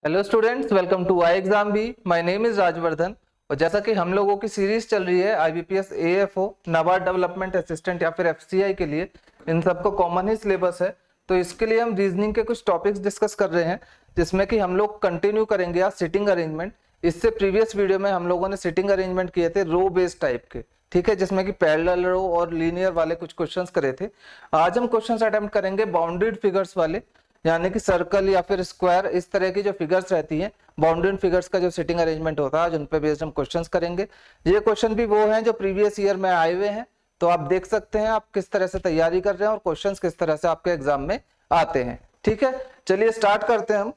Hello students, welcome to ixamBee. My name is Rajvardhan. और जैसा कि हम लोगों की सीरीज चल रही है IBPS AFO NABARD development assistant या फिर एफसीआई के लिए, इन सबको कॉमन ही सिलेबस है। तो इसके लिए हम रीजनिंग के कुछ टॉपिक्स डिस्कस कर रहे हैं, जिसमें कि हम लोग कंटिन्यू करेंगे आज सिटिंग अरेंजमेंट। इससे प्रीवियस वीडियो में हम लोगों ने सिटिंग अरेंजमेंट किए थे रो बेस्ड टाइप के, ठीक है, जिसमें कि पैरेलल रो और लीनियर वाले कुछ क्वेश्चंस करे थे। आज हम क्वेश्चंस अटेम्प्ट करेंगे बाउंडेड फिगर्स वाले, यानी कि सर्कल या फिर स्क्वायर, इस तरह की जो फिगर्स रहती हैं, बाउंडेड फिगर्स का जो सिटिंग अरेंजमेंट होता है, आज उन पे बेस्ड हम क्वेश्चंस करेंगे। ये क्वेश्चन भी वो हैं जो प्रीवियस ईयर में आए हुए हैं, तो आप देख सकते हैं आप किस तरह से तैयारी कर रहे हैं और क्वेश्चंस किस तरह से आपके एग्जाम में आते हैं। ठीक है, चलिए स्टार्ट करते हैं हम।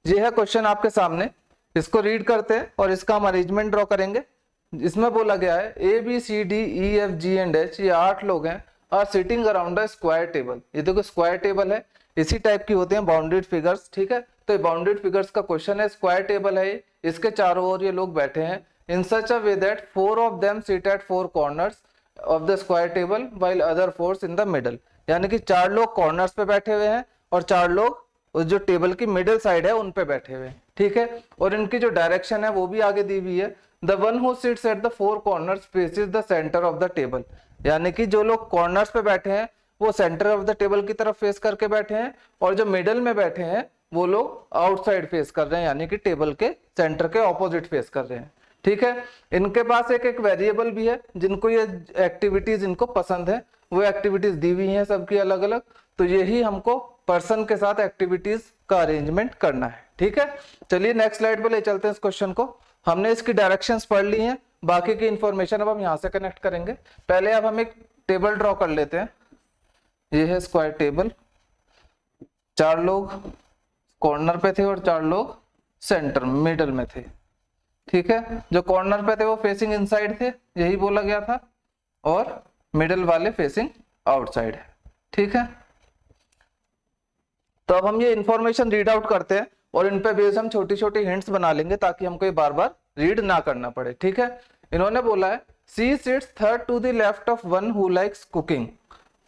ये है क्वेश्चन आपके सामने, इसको रीड करते हैं और इसका हम अरेंजमेंट ड्रॉ करेंगे। इसमें बोला गया है A B C D E F G and H, ये 8 लोग हैं, are sitting around a square table. ये देखो स्क्वायर टेबल है, इसी टाइप की होती हैं बाउंडेड फिगर्स। ठीक है, तो ये बाउंडेड फिगर्स का क्वेश्चन है, स्क्वायर टेबल है, इसके चारों ओर ये लोग बैठे हैं। In such a way that 4 of them sit at 4 corners of the square table while other 4 in the middle. यानी कि 4 लोग कॉर्नर्स पे बैठे हुए हैं और 4 लोग उस जो टेबल की मिडिल साइड है उन पे बैठे हुए हैं। ठीक है, और इनकी जो डायरेक्शन है वो भी आगे दी हुई है। The one who sits at the 4 corners faces the centre of the table. यानी कि जो लोग कॉर्नर्स पे बैठे हैं वो सेंटर ऑफ द टेबल की तरफ फेस करके बैठे हैं, और जो मिडल में बैठे हैं वो लोग आउटसाइड फेस कर रहे हैं, यानी कि टेबल के सेंटर के ऑपोजिट फेस कर रहे हैं। ठीक है, इनके पास एक एक वेरिएबल भी है, जिनको ये एक्टिविटीज इनको पसंद है, वो एक्टिविटीज दी हुई हैं सबकी अलग अलग। तो यही हमको पर्सन के साथ एक्टिविटीज का अरेंजमेंट करना है। ठीक है, चलिए नेक्स्ट स्लाइड पे ले चलते हैं इस क्वेश्चन को। हमने इसकी डायरेक्शंस पढ़ ली हैं, बाकी की इंफॉर्मेशन अब हम यहाँ से कनेक्ट करेंगे। पहले अब हम एक टेबल ड्रॉ कर लेते हैं। ये है स्क्वायर टेबल, 4 लोग कॉर्नर पे थे और 4 लोग सेंटर मिडल में थे। ठीक है, जो कॉर्नर पे थे वो फेसिंग इनसाइड थे, यही बोला गया था, और मिडल वाले फेसिंग आउटसाइड है। ठीक है, तो अब हम ये इंफॉर्मेशन रीड आउट करते हैं और इन पे बेस हम छोटी छोटी हिंट्स बना लेंगे, ताकि हमको ये बार बार रीड ना करना पड़े। ठीक है, इन्होंने बोला है C sits third to the left of one who likes cooking,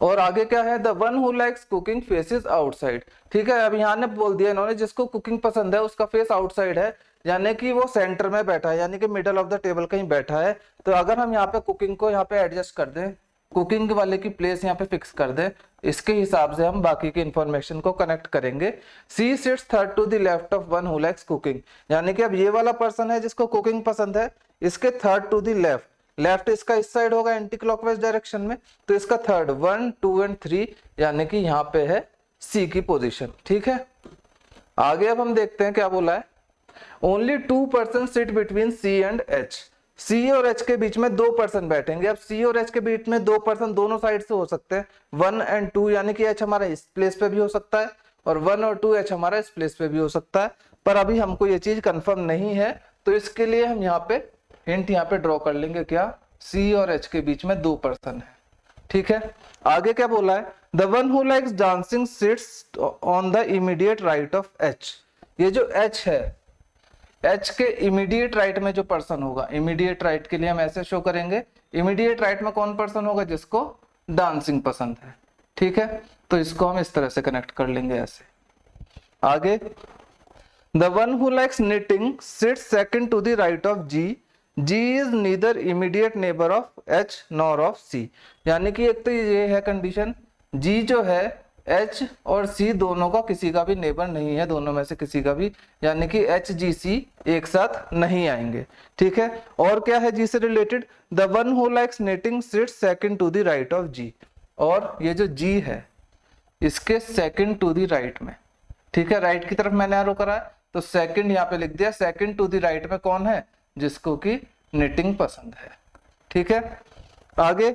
और आगे क्या है, the one who likes cooking faces outside. ठीक है, अब यहाँ ने बोल दिया इन्होंने जिसको कुकिंग पसंद है उसका फेस आउटसाइड है, यानी कि वो सेंटर में बैठा है, यानी कि मिडल ऑफ द टेबल कहीं बैठा है। तो अगर हम यहाँ पे कुकिंग को यहाँ पे एडजस्ट कर दें, कुकिंग वाले की प्लेस यहाँ पे फिक्स कर दें, इसके हिसाब से हम बाकी की इंफॉर्मेशन को कनेक्ट करेंगे। C sits third to the left of one who likes cooking, यानी कि अब ये वाला पर्सन है जिसको कुकिंग पसंद है, इसके third to the left, left इसका इस साइड होगा एंटी क्लॉकवाइज डायरेक्शन में, तो इसका थर्ड 1 2 एंड 3, यानी कि यहाँ पे है सी की पोजीशन। ठीक है, आगे अब हम देखते हैं क्या बोला है। Only 2 person sit between C and H, C और एच के बीच में 2 पर्सन बैठेंगे। अब सी और एच के बीच में 2 पर्सन दोनों साइड से हो सकते हैं, 1 एंड 2, यानी कि एच हमारा इस प्लेस पे भी हो सकता है और 1 और 2 एच हमारा इस प्लेस पे भी हो सकता है, पर अभी हमको ये चीज कंफर्म नहीं है, तो इसके लिए हम यहाँ पे हिंट यहाँ पे ड्रॉ कर लेंगे, क्या सी और एच के बीच में 2 पर्सन है। ठीक है, आगे क्या बोला है, the one who likes dancing sits on the immediate right of H. ये जो एच है, एच के इमीडिएट राइट में जो पर्सन होगा, इमीडिएट राइट के लिए हम ऐसे शो करेंगे, इमीडिएट राइट में कौन पर्सन होगा, जिसको डांसिंग पसंद है। ठीक है, तो इसको हम इस तरह से कनेक्ट कर लेंगे ऐसे। आगे, the one who likes knitting sits second to the right of G, G is neither immediate neighbour of H nor of C. यानी कि एक तो ये है कंडीशन, जी जो है एच और सी दोनों का किसी का भी नेबर नहीं है, दोनों में से किसी का भी, यानी कि एच जी सी एक साथ नहीं आएंगे। ठीक है, और क्या है जी से related, the one who likes knitting sits second to the right of G, और ये जो जी है इसके सेकंड टू द राइट में। ठीक है, राइट की तरफ मैंने एरो करा है, तो सेकंड यहाँ पे लिख दिया, सेकंड टू द राइट में कौन है, जिसको की निटिंग पसंद है। ठीक है, आगे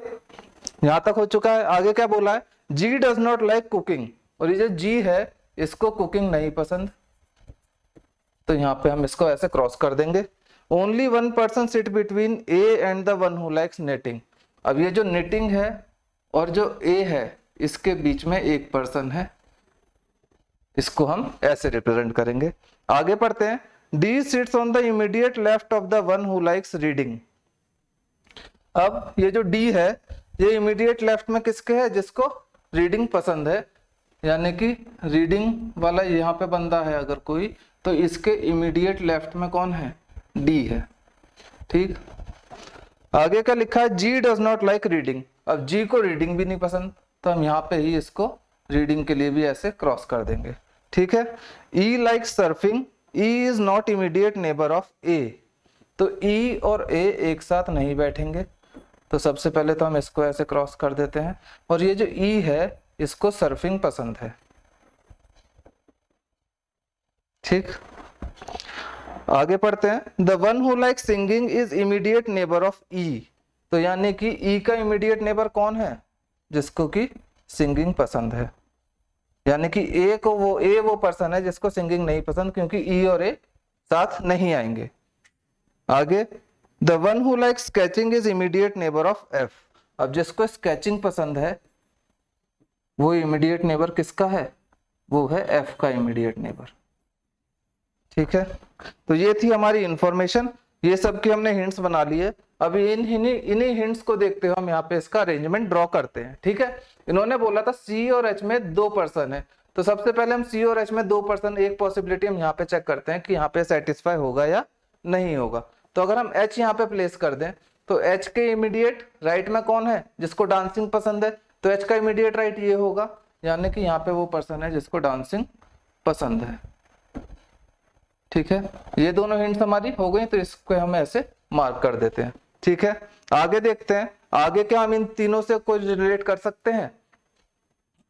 यहां तक हो चुका है। आगे क्या बोला है, जी डज नॉट लाइक कुकिंग, और ये जो जी है इसको कुकिंग नहीं पसंद, तो यहाँ पे हम इसको ऐसे क्रॉस कर देंगे। Only 1 person sit between A and the one who likes knitting. अब ये जो निटिंग है और जो ए है इसके बीच में एक पर्सन है, इसको हम ऐसे रिप्रेजेंट करेंगे। आगे पढ़ते हैं, D sits on the immediate left of the one who likes reading. अब ये जो डी है ये इमीडिएट लेफ्ट में किसके है, जिसको रीडिंग पसंद है, यानी कि रीडिंग वाला यहाँ पे बंदा है अगर कोई, तो इसके इमीडिएट लेफ्ट में कौन है, डी है। ठीक, आगे का लिखा है जी डज नॉट लाइक रीडिंग। अब जी को रीडिंग भी नहीं पसंद, तो हम यहाँ पे ही इसको रीडिंग के लिए भी ऐसे क्रॉस कर देंगे। ठीक है, E like surfing, E is not immediate neighbour of A. तो ई और ए एक साथ नहीं बैठेंगे, तो सबसे पहले तो हम इसको ऐसे क्रॉस कर देते हैं। और ये जो ई है इसको सर्फिंग पसंद है। ठीक, आगे पढ़ते हैं। The one who like singing is immediate neighbour of E. तो यानी कि ई का इमीडिएट नेबर कौन है, जिसको कि सिंगिंग पसंद है। यानी कि ए वो पर्सन है जिसको सिंगिंग नहीं पसंद, क्योंकि ई और ए साथ नहीं आएंगे। आगे, the one who like sketching is immediate neighbour of F. अब जिसको स्केचिंग पसंद है वो इमीडिएट नेबर किसका है, वो है एफ का इमीडिएट नेबर। ठीक है, तो ये थी हमारी इंफॉर्मेशन, ये सब की हमने हिंट्स बना लिए। अभी इन्हीं हिंट्स को देखते हुए हम यहाँ पे इसका अरेंजमेंट ड्रॉ करते हैं। ठीक है, इन्होंने बोला था सी और एच में 2 पर्सन है, तो सबसे पहले हम सी और एच में 2 पर्सन, एक पॉसिबिलिटी हम यहाँ पे चेक करते हैं कि यहाँ पे सेटिस्फाई होगा या नहीं होगा। तो अगर हम एच यहाँ पे प्लेस कर दें, तो एच के इमीडिएट राइट में कौन है, जिसको डांसिंग पसंद है, तो एच का इमीडिएट राइट ये होगा, यानी कि यहाँ पे वो पर्सन है जिसको डांसिंग पसंद है। ठीक है, ये दोनों हिंट्स हमारी हो गई, तो इसको हम ऐसे मार्क कर देते हैं। ठीक है, आगे देखते हैं, आगे क्या हम इन तीनों से कोई रिलेट कर सकते हैं।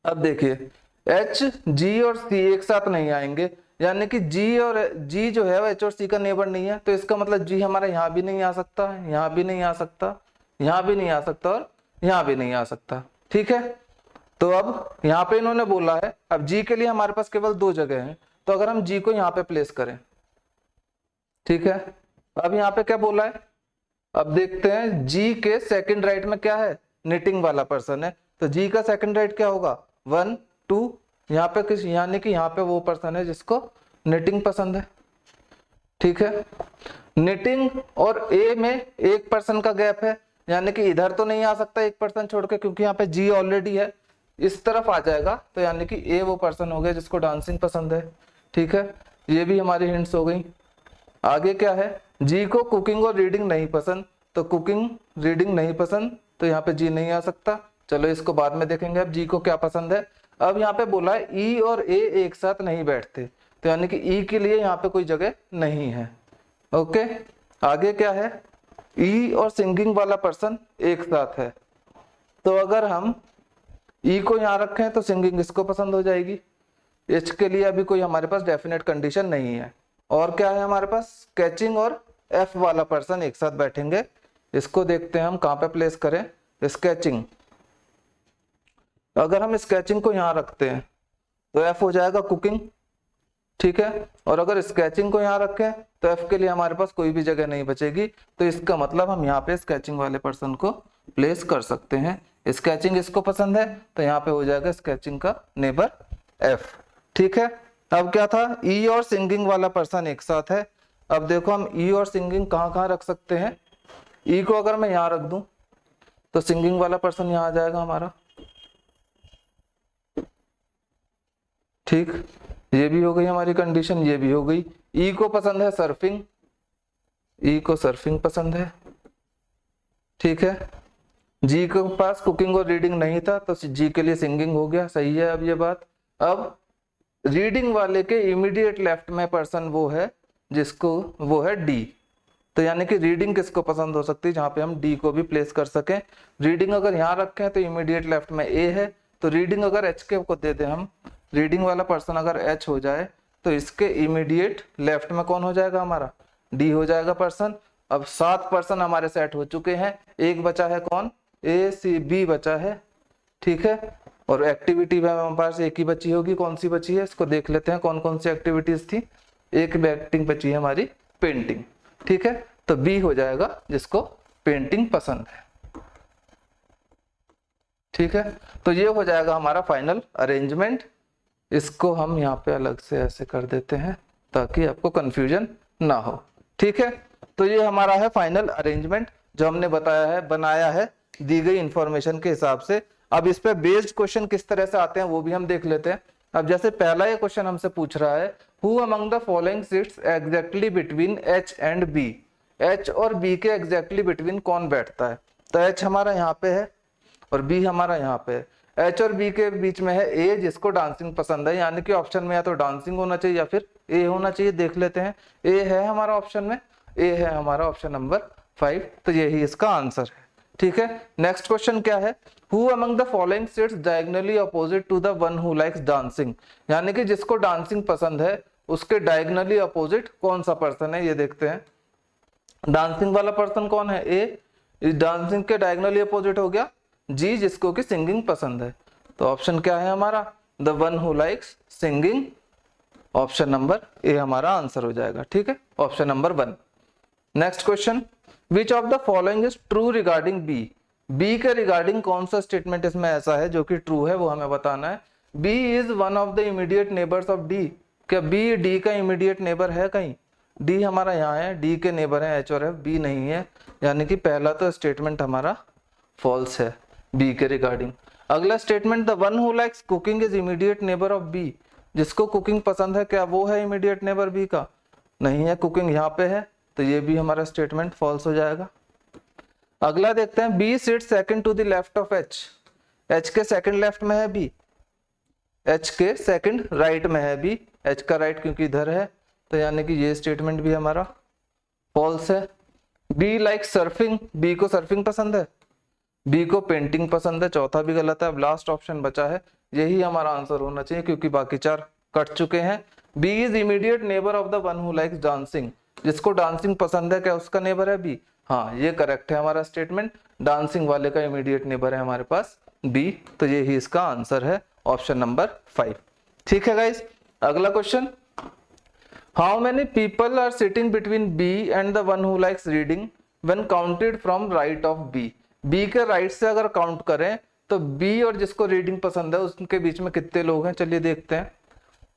अब देखिए, एच, जी और सी एक साथ नहीं आएंगे, यानी कि जी जो है वो एच और सी का नेबर नहीं है, तो इसका मतलब जी हमारा यहाँ भी नहीं आ सकता, यहाँ भी नहीं आ सकता, यहाँ भी नहीं आ सकता और यहाँ भी नहीं आ सकता। ठीक है, तो अब यहाँ पे इन्होंने बोला है, अब जी के लिए हमारे पास केवल 2 जगह हैं, तो अगर हम जी को यहाँ पे प्लेस करें, ठीक है, अब यहाँ पे क्या बोला है, अब देखते हैं जी के सेकंड राइट में क्या है, निटिंग वाला पर्सन है, तो जी का सेकंड राइट क्या होगा, 1 2, यहाँ पे किस, यानी कि यहाँ पे वो पर्सन है जिसको निटिंग पसंद है। ठीक है, निटिंग और ए में 1 पर्सन का गैप है, यानी कि इधर तो नहीं आ सकता 1 पर्सन छोड़ के, क्योंकि यहाँ पे जी ऑलरेडी है, इस तरफ आ जाएगा, तो यानी कि ए वो पर्सन हो गया जिसको डांसिंग पसंद है। ठीक है, ये भी हमारी हिंट्स हो गई। आगे क्या है, जी को कुकिंग और रीडिंग नहीं पसंद, तो कुकिंग रीडिंग नहीं पसंद, तो यहाँ पे जी नहीं आ सकता, चलो इसको बाद में देखेंगे। अब जी को क्या पसंद है, अब यहाँ पे बोला है ई और ए एक साथ नहीं बैठते, तो यानी कि ई के लिए यहाँ पे कोई जगह नहीं है। ओके, आगे क्या है, ई और सिंगिंग वाला पर्सन एक साथ है, तो अगर हम ई को यहाँ रखें तो सिंगिंग इसको पसंद हो जाएगी। एच के लिए अभी कोई हमारे पास डेफिनेट कंडीशन नहीं है। और क्या है हमारे पास, स्केचिंग और एफ वाला पर्सन एक साथ बैठेंगे, इसको देखते हैं हम कहाँ पे प्लेस करें। स्केचिंग, अगर हम स्केचिंग को यहाँ रखते हैं तो एफ हो जाएगा कुकिंग। ठीक है, और अगर स्केचिंग को यहाँ रखें तो एफ के लिए हमारे पास कोई भी जगह नहीं बचेगी, तो इसका मतलब हम यहाँ पे स्केचिंग वाले पर्सन को प्लेस कर सकते हैं। स्केचिंग इसको पसंद है, तो यहाँ पे हो जाएगा स्केचिंग का नेबर एफ। ठीक है, अब क्या था, ई और सिंगिंग वाला पर्सन एक साथ है। अब देखो हम ई और सिंगिंग कहाँ कहाँ रख सकते हैं। ई को अगर मैं यहाँ रख दूं तो सिंगिंग वाला पर्सन यहाँ आ जाएगा हमारा। ठीक, ये भी हो गई हमारी कंडीशन, ये भी हो गई। ई को पसंद है सर्फिंग, ई को सर्फिंग पसंद है। ठीक है, जी के पास कुकिंग और रीडिंग नहीं था, तो जी के लिए सिंगिंग हो गया, सही है। अब ये बात, अब रीडिंग वाले के इमीडिएट लेफ्ट में पर्सन वो है जिसको, वो है डी, तो यानी कि रीडिंग किसको पसंद हो सकती है, जहां पे हम डी को भी प्लेस कर सकें। रीडिंग अगर यहाँ रखें तो इमीडिएट लेफ्ट में ए है, तो रीडिंग अगर एच के को दे दें हम, रीडिंग वाला पर्सन अगर एच हो जाए तो इसके इमीडिएट लेफ्ट में कौन हो जाएगा हमारा, डी हो जाएगा पर्सन। अब 7 पर्सन हमारे सेट हो चुके हैं, एक बचा है कौन, ए सी बी बचा है। ठीक है, और एक्टिविटी में हमारे पास एक ही बची होगी, कौन सी बची है इसको देख लेते हैं, कौन कौन सी एक्टिविटीज थी। एक एक्टिंग बची है हमारी, पेंटिंग। ठीक है, तो बी हो जाएगा जिसको पेंटिंग पसंद है। ठीक है, तो ये हो जाएगा हमारा फाइनल अरेंजमेंट। इसको हम यहाँ पे अलग से ऐसे कर देते हैं ताकि आपको कंफ्यूजन ना हो। ठीक है, तो ये हमारा है फाइनल अरेंजमेंट जो हमने बताया है, बनाया है दी गई इंफॉर्मेशन के हिसाब से। अब इस पे बेस्ड क्वेश्चन किस तरह से आते हैं वो भी हम देख लेते हैं। अब जैसे पहला ये क्वेश्चन हमसे पूछ रहा है, who among the following sits exactly between H and B, H और बी के एग्जैक्टली बिटवीन कौन बैठता है। तो एच हमारा यहाँ पे है और बी हमारा यहाँ पे है। एच और बी के बीच में है ए, जिसको डांसिंग पसंद है, यानी कि ऑप्शन में या तो डांसिंग होना चाहिए या फिर ए होना चाहिए। देख लेते हैं, ए है हमारा ऑप्शन में, ए है हमारा ऑप्शन नंबर 5, तो यही इसका आंसर है। ठीक है, नेक्स्ट क्वेश्चन क्या है, who among the following sits diagonally opposite to the one who likes dancing, यानी कि जिसको डांसिंग पसंद है उसके डायगोनली अपोजिट कौन सा पर्सन है, ये देखते हैं। डांसिंग वाला पर्सन कौन है, ए, इस डांसिंग के डायगोनली अपोजिट हो गया जी, जिसको कि सिंगिंग पसंद है। तो ऑप्शन क्या है हमारा, the one who likes singing, option number A हमारा आंसर हो जाएगा। ठीक है, option number 1। Next question, which of the following is true regarding B, B के रिगार्डिंग कौन सा स्टेटमेंट इसमें ऐसा है जो कि ट्रू है, वो हमें बताना है। B is one of the immediate neighbours of D, क्या बी डी का इमीडिएट नेबर है कहीं, डी हमारा यहाँ है, डी के नेबर है एच और एफ, बी नहीं है, यानी कि पहला तो स्टेटमेंट हमारा फॉल्स है बी के रिगार्डिंग। अगला statement, the one who likes cooking is immediate neighbour of B, जिसको कुकिंग पसंद है क्या वो है इमीडिएट नेबर बी का, नहीं है, कुकिंग यहाँ पे है, तो ये भी हमारा स्टेटमेंट फॉल्स हो जाएगा। अगला देखते हैं, B sit second to the left of H, H के सेकंड लेफ्ट में है बी, एच के सेकंड राइट में है बी, एच का राइट क्योंकि इधर है, तो यानी कि ये स्टेटमेंट भी हमारा फॉल्स है। बी लाइक सर्फिंग, बी को सर्फिंग पसंद है, बी को पेंटिंग पसंद है, चौथा भी गलत है। अब लास्ट ऑप्शन बचा है, यही हमारा आंसर होना चाहिए क्योंकि बाकी 4 कट चुके हैं। B is immediate neighbour of the one who likes dancing, जिसको डांसिंग पसंद है क्या उसका नेबर है बी, हाँ ये करेक्ट है हमारा स्टेटमेंट, डांसिंग वाले का इमीडिएट नेबर है हमारे पास बी, तो यही इसका आंसर है ऑप्शन नंबर 5। ठीक है गाइस, अगला question, how many people are sitting between B and the one who likes reading when counted from right of B, B के राइट से अगर काउंट करें तो बी और जिसको रीडिंग पसंद है उसके बीच में कितने लोग हैं, चलिए देखते हैं।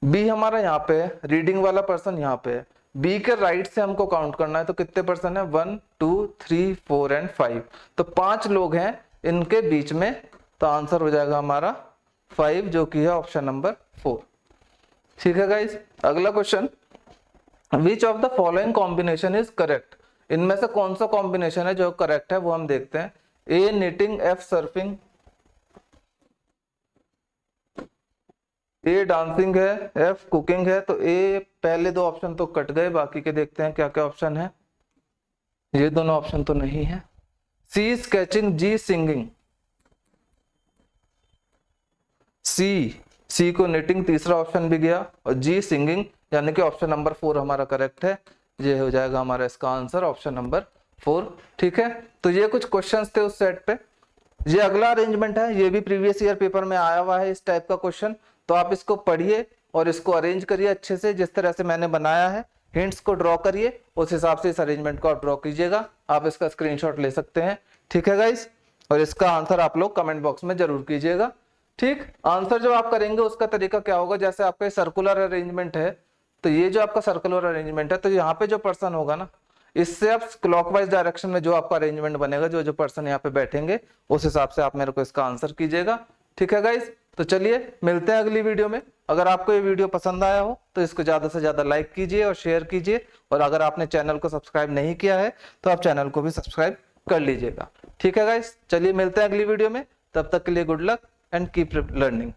बी हमारा यहाँ पे है, रीडिंग वाला पर्सन यहाँ पे है, बी के राइट से हमको काउंट करना है, तो कितने पर्सन है, 1 2 3 4 एंड 5, तो 5 लोग हैं इनके बीच में, तो आंसर हो जाएगा हमारा 5 जो कि है ऑप्शन नंबर 4। ठीक है गाइस, अगला question, which of the following combination is correct, इनमें से कौन सा कॉम्बिनेशन है जो करेक्ट है वो हम देखते हैं। A knitting, F surfing, A dancing है, एफ कुकिंग है, तो ए पहले 2 ऑप्शन तो कट गए, बाकी के देखते हैं क्या क्या ऑप्शन है। ये दोनों ऑप्शन तो नहीं है। सी स्केचिंग, जी सिंगिंग, सी को निटिंग तीसरा ऑप्शन भी गया, और जी सिंगिंग, यानी कि ऑप्शन नंबर 4 हमारा करेक्ट है, ये हो जाएगा हमारा इसका आंसर ऑप्शन नंबर 4। ठीक है, तो ये कुछ क्वेश्चंस थे उस सेट पे। ये अगला अरेंजमेंट है, ये भी प्रीवियस ईयर पेपर में आया हुआ है इस टाइप का क्वेश्चन, तो आप इसको पढ़िए और इसको अरेंज करिए अच्छे से, जिस तरह से मैंने बनाया है, हिंट्स को ड्रॉ करिए, उस हिसाब से इस अरेंजमेंट को आप ड्रॉ कीजिएगा, आप इसका स्क्रीनशॉट ले सकते हैं। ठीक है गाइस, और इसका आंसर आप लोग कमेंट बॉक्स में जरूर कीजिएगा। ठीक, आंसर जो आप करेंगे उसका तरीका क्या होगा, जैसे आपका सर्कुलर अरेंजमेंट है, तो ये जो आपका सर्कुलर अरेंजमेंट है, तो यहाँ पे जो पर्सन होगा ना, इससे आप क्लॉकवाइज डायरेक्शन में जो आपका अरेंजमेंट बनेगा, जो जो पर्सन यहाँ पे बैठेंगे उस हिसाब से आप मेरे को इसका आंसर कीजिएगा। ठीक है गाइस, तो चलिए मिलते हैं अगली वीडियो में। अगर आपको ये वीडियो पसंद आया हो तो इसको ज्यादा से ज्यादा लाइक कीजिए और शेयर कीजिए, और अगर आपने चैनल को सब्सक्राइब नहीं किया है तो आप चैनल को भी सब्सक्राइब कर लीजिएगा। ठीक है गाइस, चलिए मिलते हैं अगली वीडियो में, तब तक के लिए good luck and keep learning.